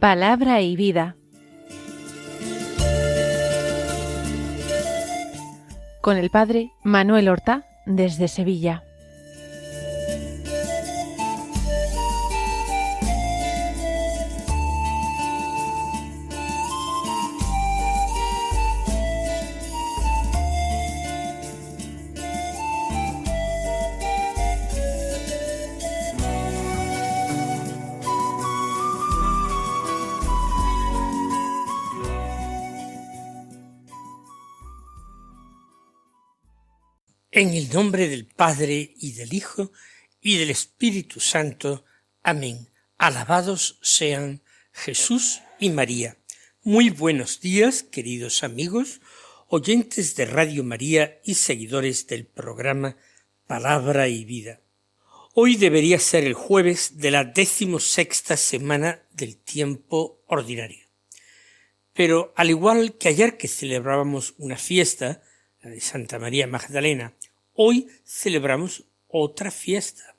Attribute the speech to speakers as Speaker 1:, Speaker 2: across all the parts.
Speaker 1: Palabra y vida. Con el padre Manuel Horta, desde Sevilla.
Speaker 2: En el nombre del Padre, y del Hijo, y del Espíritu Santo. Amén. Alabados sean Jesús y María. Muy buenos días, queridos amigos, oyentes de Radio María y seguidores del programa Palabra y Vida. Hoy debería ser el jueves de la 16ª semana del tiempo ordinario. Pero al igual que ayer que celebrábamos una fiesta, la de Santa María Magdalena, hoy celebramos otra fiesta,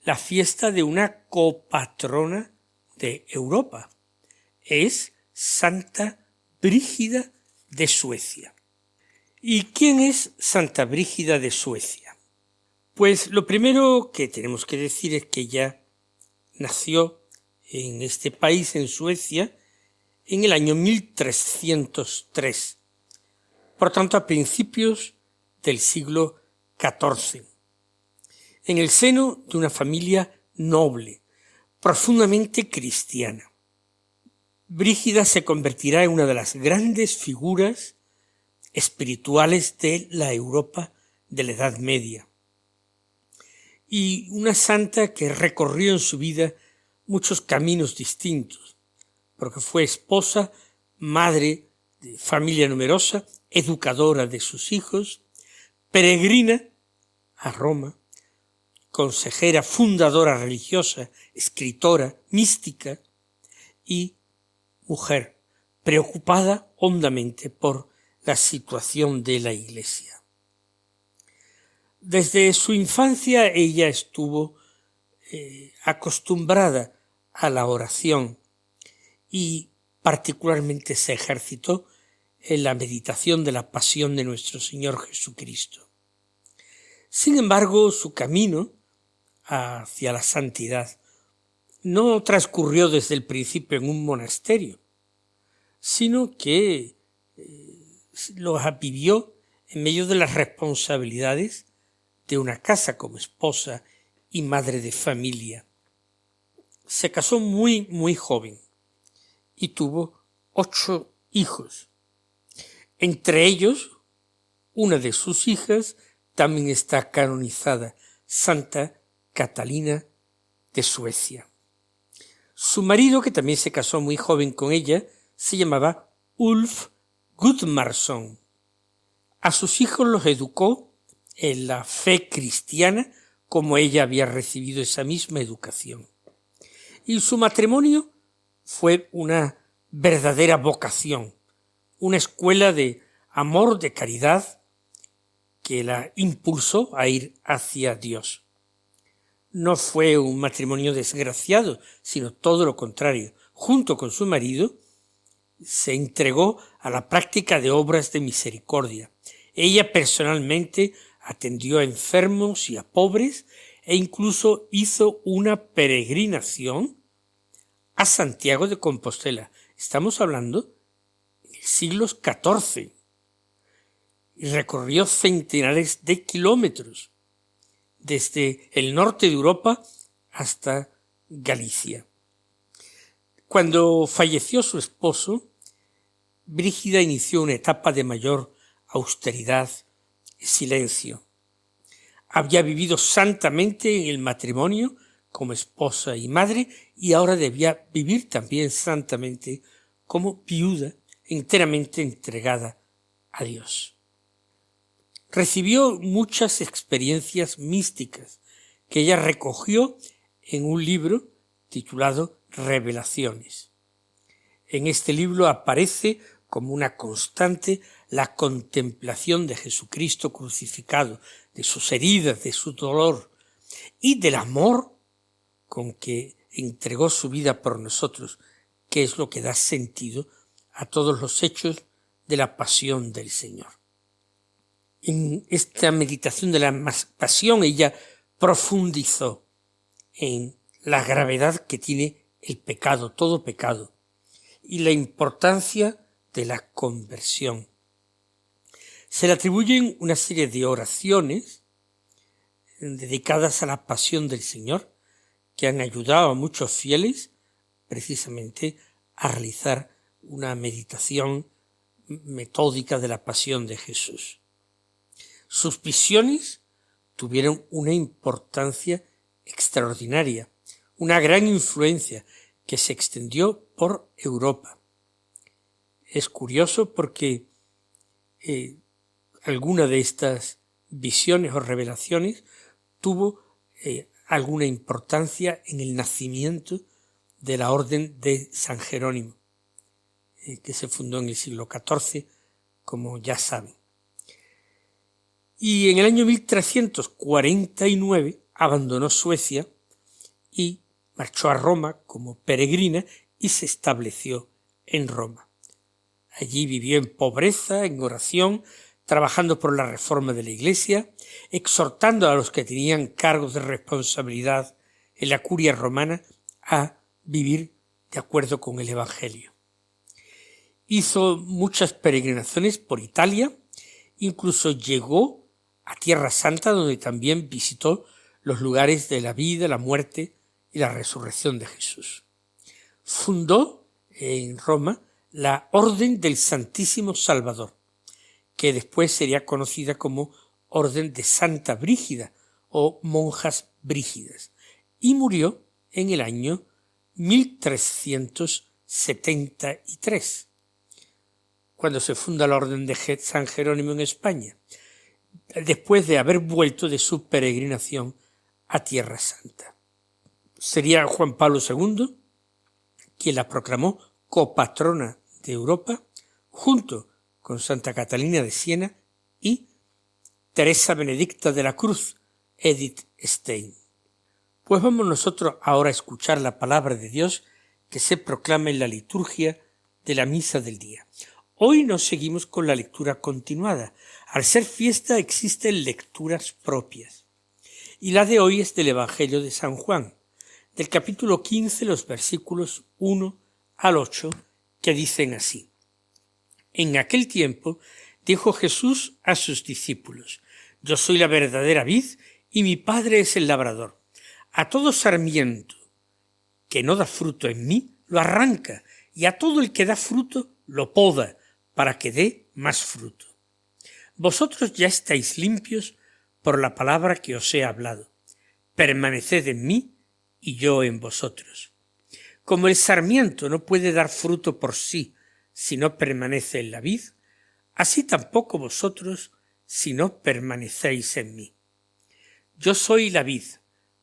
Speaker 2: la fiesta de una copatrona de Europa. Es Santa Brígida de Suecia. ¿Y quién es Santa Brígida de Suecia? Pues lo primero que tenemos que decir es que ella nació en este país, en Suecia, en el año 1303. Por tanto, a principios del siglo XIV, en el seno de una familia noble, profundamente cristiana. Brígida se convertirá en una de las grandes figuras espirituales de la Europa de la Edad Media, y una santa que recorrió en su vida muchos caminos distintos, porque fue esposa, madre de familia numerosa, educadora de sus hijos, peregrina a Roma, consejera, fundadora religiosa, escritora, mística y mujer preocupada hondamente por la situación de la Iglesia. Desde su infancia ella estuvo acostumbrada a la oración y particularmente se ejercitó en la meditación de la pasión de nuestro Señor Jesucristo. Sin embargo, su camino hacia la santidad no transcurrió desde el principio en un monasterio, sino que lo vivió en medio de las responsabilidades de una casa como esposa y madre de familia. Se casó muy joven y tuvo 8 hijos. Entre ellos, una de sus hijas también está canonizada, Santa Catalina de Suecia. Su marido, que también se casó muy joven con ella, se llamaba Ulf Gudmarsson. A sus hijos los educó en la fe cristiana, como ella había recibido esa misma educación. Y su matrimonio fue una verdadera vocación, una escuela de amor, de caridad, que la impulsó a ir hacia Dios. No fue un matrimonio desgraciado, sino todo lo contrario. Junto con su marido, se entregó a la práctica de obras de misericordia. Ella personalmente atendió a enfermos y a pobres e incluso hizo una peregrinación a Santiago de Compostela. Estamos hablando de siglos XIV. Y recorrió centenares de kilómetros desde el norte de Europa hasta Galicia. Cuando falleció su esposo, Brígida inició una etapa de mayor austeridad y silencio. Había vivido santamente en el matrimonio como esposa y madre, y ahora debía vivir también santamente como viuda, enteramente entregada a Dios. Recibió muchas experiencias místicas que ella recogió en un libro titulado Revelaciones. En este libro aparece como una constante la contemplación de Jesucristo crucificado, de sus heridas, de su dolor y del amor con que entregó su vida por nosotros, que es lo que da sentido a todos los hechos de la pasión del Señor. En esta meditación de la pasión ella profundizó en la gravedad que tiene el pecado, todo pecado, y la importancia de la conversión. Se le atribuyen una serie de oraciones dedicadas a la pasión del Señor, que han ayudado a muchos fieles precisamente a realizar una meditación metódica de la pasión de Jesús. Sus visiones tuvieron una importancia extraordinaria, una gran influencia que se extendió por Europa. Es curioso porque alguna de estas visiones o revelaciones tuvo alguna importancia en el nacimiento de la Orden de San Jerónimo, que se fundó en el siglo XIV, como ya saben. Y en el año 1349 abandonó Suecia y marchó a Roma como peregrina y se estableció en Roma. Allí vivió en pobreza, en oración, trabajando por la reforma de la Iglesia, exhortando a los que tenían cargos de responsabilidad en la curia romana a vivir de acuerdo con el Evangelio. Hizo muchas peregrinaciones por Italia, incluso llegó a Tierra Santa, donde también visitó los lugares de la vida, la muerte y la resurrección de Jesús. Fundó en Roma la Orden del Santísimo Salvador, que después sería conocida como Orden de Santa Brígida o Monjas Brígidas, y murió en el año 1373, cuando se funda la Orden de San Jerónimo en España, después de haber vuelto de su peregrinación a Tierra Santa. Sería Juan Pablo II quien la proclamó copatrona de Europa, junto con Santa Catalina de Siena y Teresa Benedicta de la Cruz, Edith Stein. Pues vamos nosotros ahora a escuchar la palabra de Dios que se proclama en la liturgia de la misa del día. Hoy nos seguimos con la lectura continuada. Al ser fiesta existen lecturas propias. Y la de hoy es del Evangelio de San Juan, del capítulo 15, los versículos 1 al 8, que dicen así. En aquel tiempo dijo Jesús a sus discípulos: Yo soy la verdadera vid y mi Padre es el labrador. A todo sarmiento que no da fruto en mí, lo arranca, y a todo el que da fruto, lo poda, para que dé más fruto. Vosotros ya estáis limpios por la palabra que os he hablado. Permaneced en mí y yo en vosotros. Como el sarmiento no puede dar fruto por sí si no permanece en la vid, así tampoco vosotros si no permanecéis en mí. Yo soy la vid,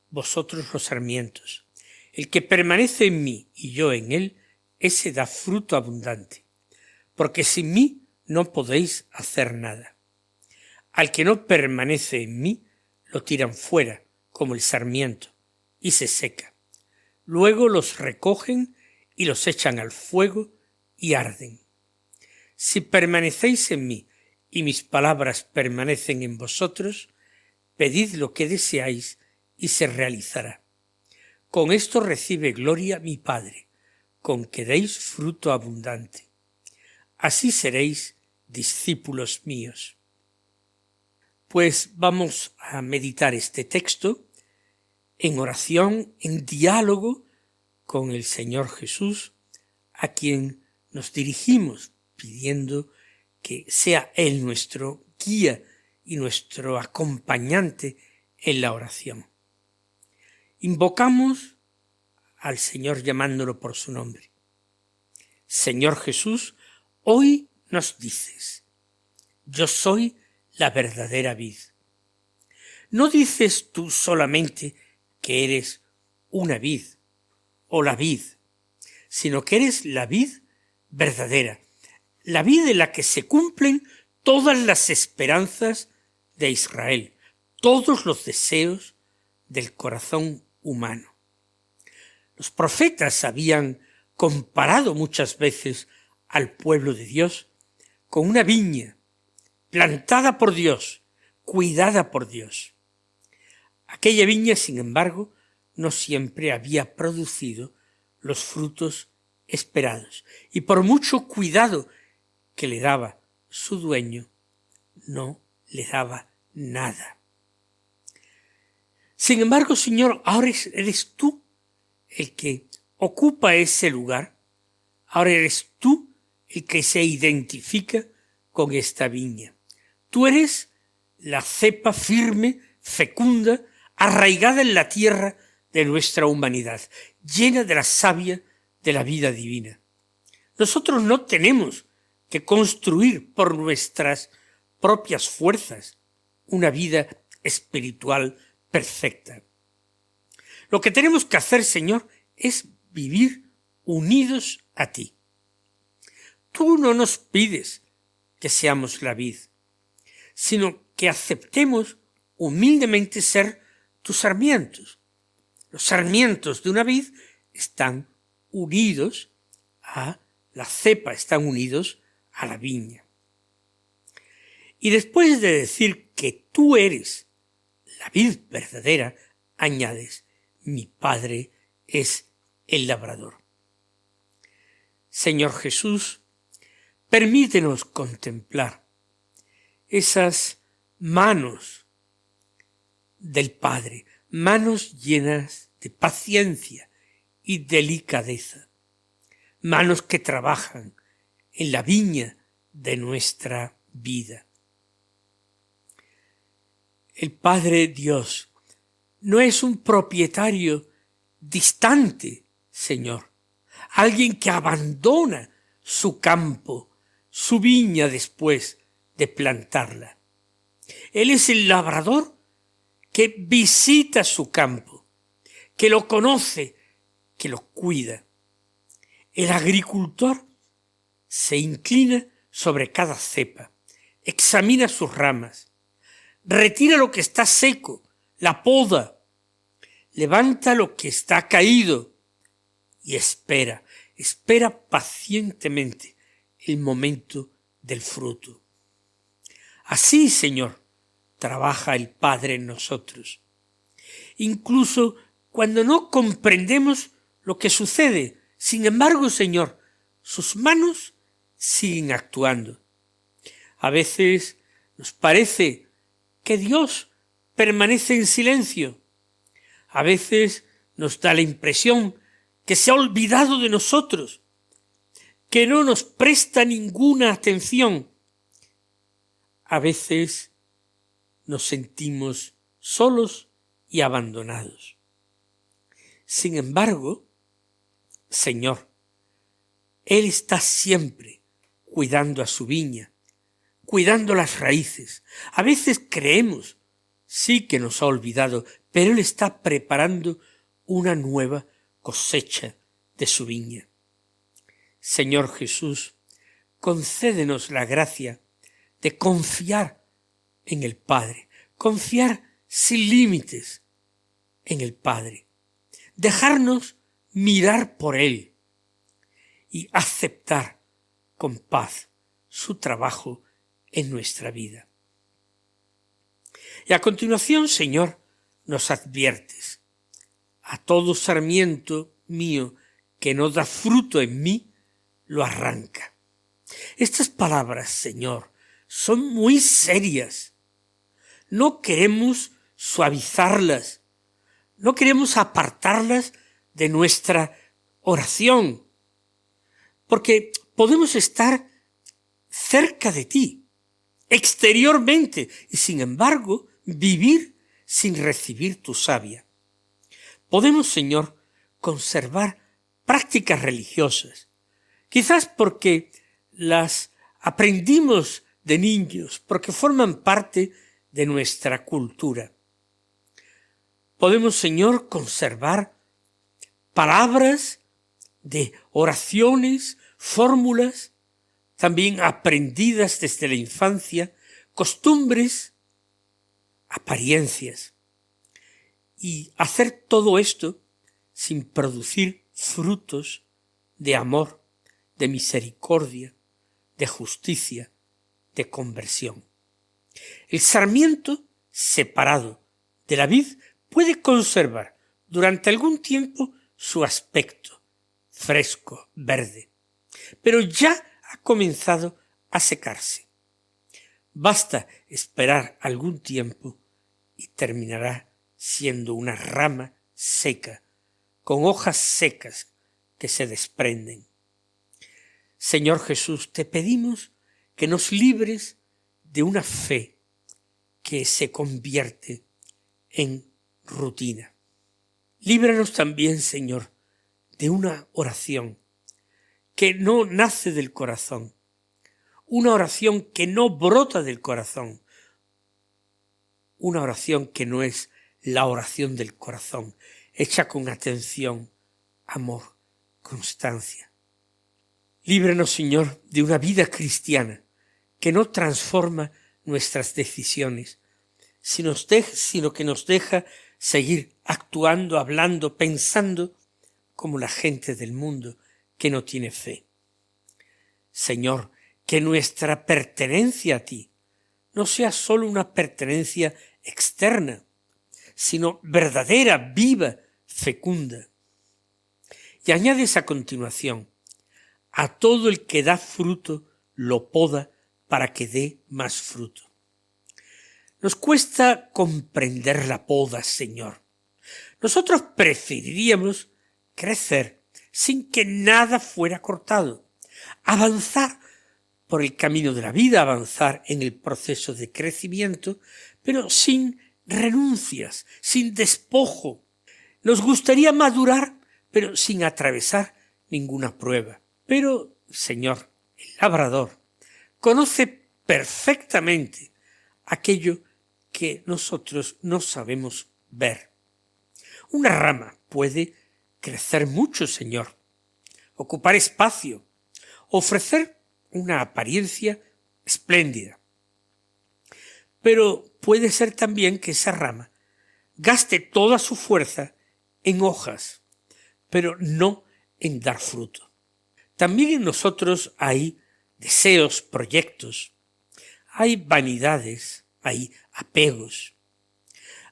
Speaker 2: vosotros los sarmientos. El que permanece en mí y yo en él, ese da fruto abundante, porque sin mí no podéis hacer nada. Al que no permanece en mí, lo tiran fuera, como el sarmiento, y se seca. Luego los recogen y los echan al fuego y arden. Si permanecéis en mí y mis palabras permanecen en vosotros, pedid lo que deseáis y se realizará. Con esto recibe gloria mi Padre, con que deis fruto abundante. Así seréis discípulos míos. Pues vamos a meditar este texto en oración, en diálogo con el Señor Jesús, a quien nos dirigimos pidiendo que sea Él nuestro guía y nuestro acompañante en la oración. Invocamos al Señor llamándolo por su nombre. Señor Jesús, hoy nos dices: yo soy la verdadera vid. No dices tú solamente que eres una vid o la vid, sino que eres la vid verdadera, la vid en la que se cumplen todas las esperanzas de Israel, todos los deseos del corazón humano. Los profetas habían comparado muchas veces al pueblo de Dios con una viña plantada por Dios, cuidada por Dios. Aquella viña, sin embargo, no siempre había producido los frutos esperados, y por mucho cuidado que le daba su dueño, no le daba nada. Sin embargo, Señor, ahora eres tú el que ocupa ese lugar, ahora eres tú el que se identifica con esta viña. Tú eres la cepa firme, fecunda, arraigada en la tierra de nuestra humanidad, llena de la savia de la vida divina. Nosotros no tenemos que construir por nuestras propias fuerzas una vida espiritual perfecta. Lo que tenemos que hacer, Señor, es vivir unidos a ti. Tú no nos pides que seamos la vid, sino que aceptemos humildemente ser tus sarmientos. Los sarmientos de una vid están unidos a la cepa, están unidos a la viña. Y después de decir que tú eres la vid verdadera, añades, mi Padre es el labrador. Señor Jesús, permítenos contemplar esas manos del Padre, manos llenas de paciencia y delicadeza, manos que trabajan en la viña de nuestra vida. El Padre Dios no es un propietario distante, Señor, alguien que abandona su campo, su viña después de plantarla. Él es el labrador que visita su campo, que lo conoce, que lo cuida. El agricultor se inclina sobre cada cepa, examina sus ramas, retira lo que está seco, la poda, levanta lo que está caído y espera pacientemente el momento del fruto. Así, Señor, trabaja el Padre en nosotros, incluso cuando no comprendemos lo que sucede. Sin embargo, Señor, sus manos siguen actuando. A veces nos parece que Dios permanece en silencio. A veces nos da la impresión que se ha olvidado de nosotros, que no nos presta ninguna atención. A veces nos sentimos solos y abandonados. Sin embargo, Señor, Él está siempre cuidando a su viña, cuidando las raíces. A veces creemos, sí que nos ha olvidado, pero Él está preparando una nueva cosecha de su viña. Señor Jesús, concédenos la gracia de confiar en el Padre, confiar sin límites en el Padre, dejarnos mirar por Él y aceptar con paz su trabajo en nuestra vida. Y a continuación, Señor, nos adviertes: a todo sarmiento mío que no da fruto en mí, lo arranca. Estas palabras, Señor, son muy serias. No queremos suavizarlas, no queremos apartarlas de nuestra oración, porque podemos estar cerca de ti, exteriormente, y sin embargo vivir sin recibir tu savia. Podemos, Señor, conservar prácticas religiosas, quizás porque las aprendimos de niños, porque forman parte de nuestra cultura. Podemos, Señor, conservar palabras de oraciones, fórmulas, también aprendidas desde la infancia, costumbres, apariencias, y hacer todo esto sin producir frutos de amor, de misericordia, de justicia, de conversión. El sarmiento separado de la vid puede conservar durante algún tiempo su aspecto fresco, verde, pero ya ha comenzado a secarse. Basta esperar algún tiempo y terminará siendo una rama seca, con hojas secas que se desprenden. Señor Jesús, te pedimos que nos libres de una fe que se convierte en rutina. Líbranos también, Señor, de una oración que no nace del corazón, una oración que no brota del corazón, una oración que no es la oración del corazón, hecha con atención, amor, constancia. Líbranos, Señor, de una vida cristiana que no transforma nuestras decisiones, sino que nos deja seguir actuando, hablando, pensando como la gente del mundo que no tiene fe. Señor, que nuestra pertenencia a ti no sea sólo una pertenencia externa, sino verdadera, viva, fecunda. Y añades a continuación, a todo el que da fruto lo poda para que dé más fruto. Nos cuesta comprender la poda, Señor. Nosotros preferiríamos crecer sin que nada fuera cortado, avanzar por el camino de la vida, avanzar en el proceso de crecimiento, pero sin renuncias, sin despojo. Nos gustaría madurar, pero sin atravesar ninguna prueba. Pero, Señor, el labrador conoce perfectamente aquello que nosotros no sabemos ver. Una rama puede crecer mucho, Señor, ocupar espacio, ofrecer una apariencia espléndida. Pero puede ser también que esa rama gaste toda su fuerza en hojas, pero no en dar fruto. También en nosotros hay deseos, proyectos, hay vanidades, hay apegos,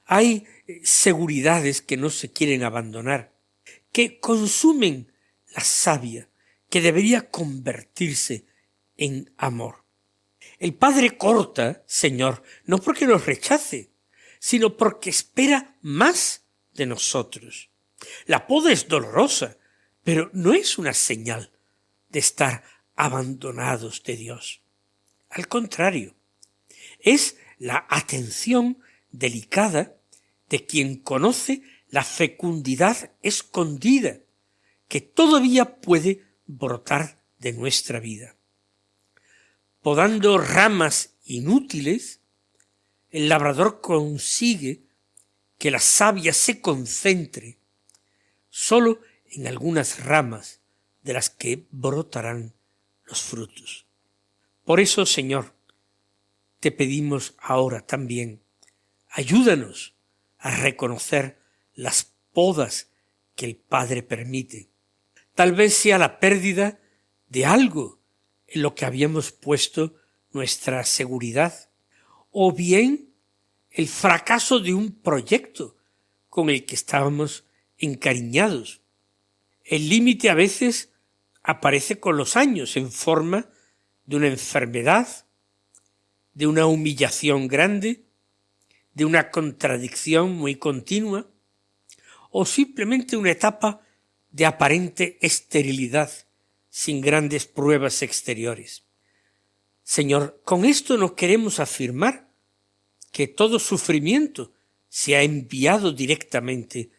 Speaker 2: hay seguridades que no se quieren abandonar, que consumen la savia que debería convertirse en amor. El Padre corta, Señor, no porque nos rechace, sino porque espera más de nosotros. La poda es dolorosa, pero no es una señal de estar abandonados de Dios. Al contrario, es la atención delicada de quien conoce la fecundidad escondida que todavía puede brotar de nuestra vida. Podando ramas inútiles, el labrador consigue que la savia se concentre solo en algunas ramas de las que brotarán los frutos. Por eso, Señor, te pedimos ahora también, ayúdanos a reconocer las podas que el Padre permite. Tal vez sea la pérdida de algo en lo que habíamos puesto nuestra seguridad, o bien el fracaso de un proyecto con el que estábamos encariñados. El límite a veces aparece con los años en forma de una enfermedad, de una humillación grande, de una contradicción muy continua, o simplemente una etapa de aparente esterilidad sin grandes pruebas exteriores. Señor, con esto no queremos afirmar que todo sufrimiento se ha enviado directamente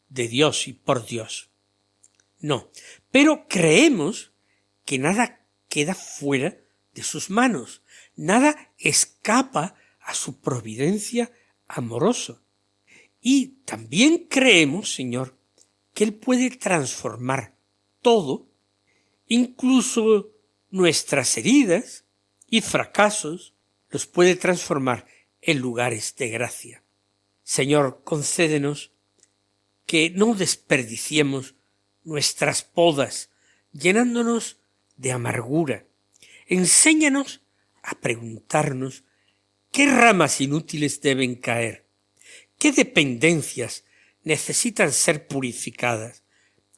Speaker 2: de Dios y por Dios. No, pero creemos que nada queda fuera de sus manos, nada escapa a su providencia amorosa. Y también creemos, Señor, que Él puede transformar todo, incluso nuestras heridas y fracasos, los puede transformar en lugares de gracia. Señor, concédenos que no desperdiciemos nuestras podas llenándonos de amargura. Enséñanos a preguntarnos qué ramas inútiles deben caer, qué dependencias necesitan ser purificadas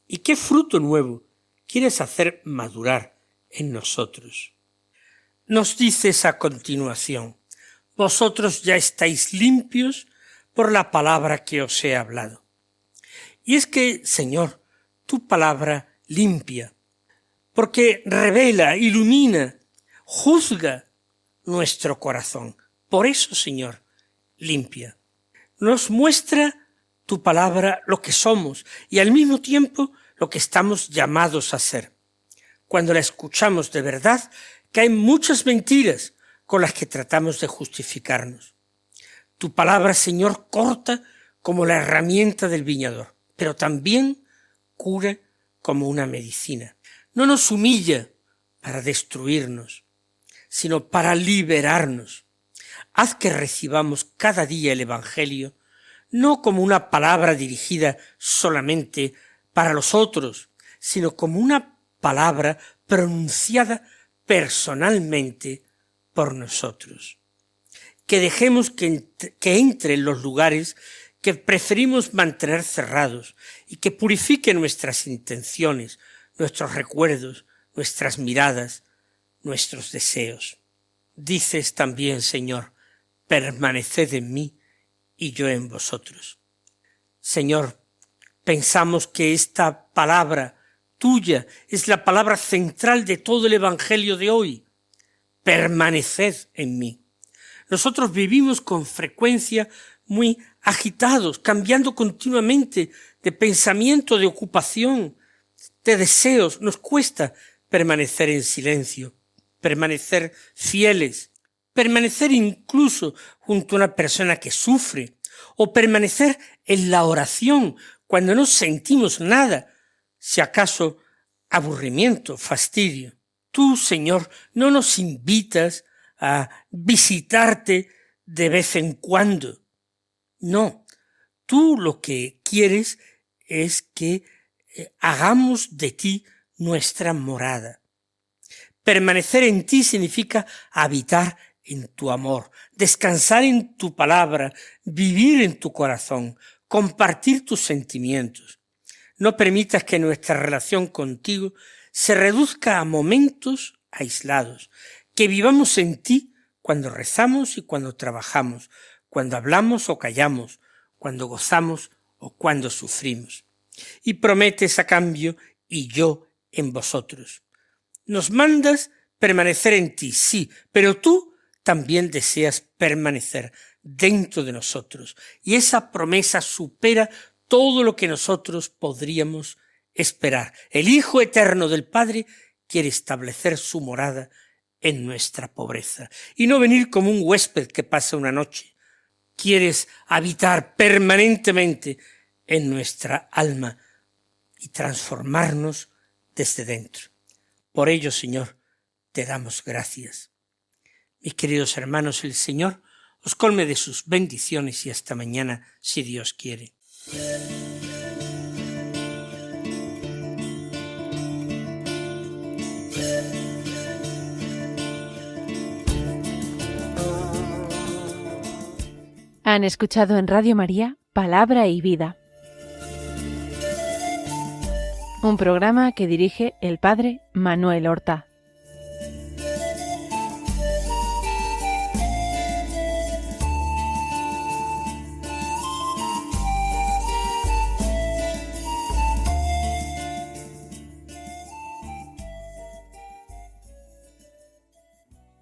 Speaker 2: y qué fruto nuevo quieres hacer madurar en nosotros. Nos dices a continuación: vosotros ya estáis limpios por la palabra que os he hablado. Y es que, Señor, tu palabra limpia, porque revela, ilumina, juzga nuestro corazón. Por eso, Señor, limpia. Nos muestra tu palabra lo que somos y al mismo tiempo lo que estamos llamados a ser. Cuando la escuchamos de verdad, caen muchas mentiras con las que tratamos de justificarnos. Tu palabra, Señor, corta como la herramienta del viñador, pero también cura como una medicina. No nos humilla para destruirnos, sino para liberarnos. Haz que recibamos cada día el Evangelio, no como una palabra dirigida solamente para los otros, sino como una palabra pronunciada personalmente por nosotros. Que dejemos que entre en los lugares que preferimos mantener cerrados y que purifique nuestras intenciones, nuestros recuerdos, nuestras miradas, nuestros deseos. Dices también, Señor, permaneced en mí y yo en vosotros. Señor, pensamos que esta palabra tuya es la palabra central de todo el Evangelio de hoy. Permaneced en mí. Nosotros vivimos con frecuencia muy agitados, cambiando continuamente de pensamiento, de ocupación, de deseos. Nos cuesta permanecer en silencio, permanecer fieles, permanecer incluso junto a una persona que sufre, o permanecer en la oración cuando no sentimos nada, si acaso aburrimiento, fastidio. Tú, Señor, no nos invitas a visitarte de vez en cuando. No, tú lo que quieres es que hagamos de ti nuestra morada. Permanecer en ti significa habitar en tu amor, descansar en tu palabra, vivir en tu corazón, compartir tus sentimientos. No permitas que nuestra relación contigo se reduzca a momentos aislados, que vivamos en ti cuando rezamos y cuando trabajamos, cuando hablamos o callamos, cuando gozamos o cuando sufrimos. Y prometes a cambio, y yo en vosotros. Nos mandas permanecer en ti, sí, pero tú también deseas permanecer dentro de nosotros. Y esa promesa supera todo lo que nosotros podríamos esperar. El Hijo eterno del Padre quiere establecer su morada en nuestra pobreza y no venir como un huésped que pasa una noche. Quieres habitar permanentemente en nuestra alma y transformarnos desde dentro. Por ello, Señor, te damos gracias. Mis queridos hermanos, el Señor os colme de sus bendiciones y hasta mañana, si Dios quiere.
Speaker 1: Han escuchado en Radio María Palabra y Vida, un programa que dirige el Padre Manuel Horta.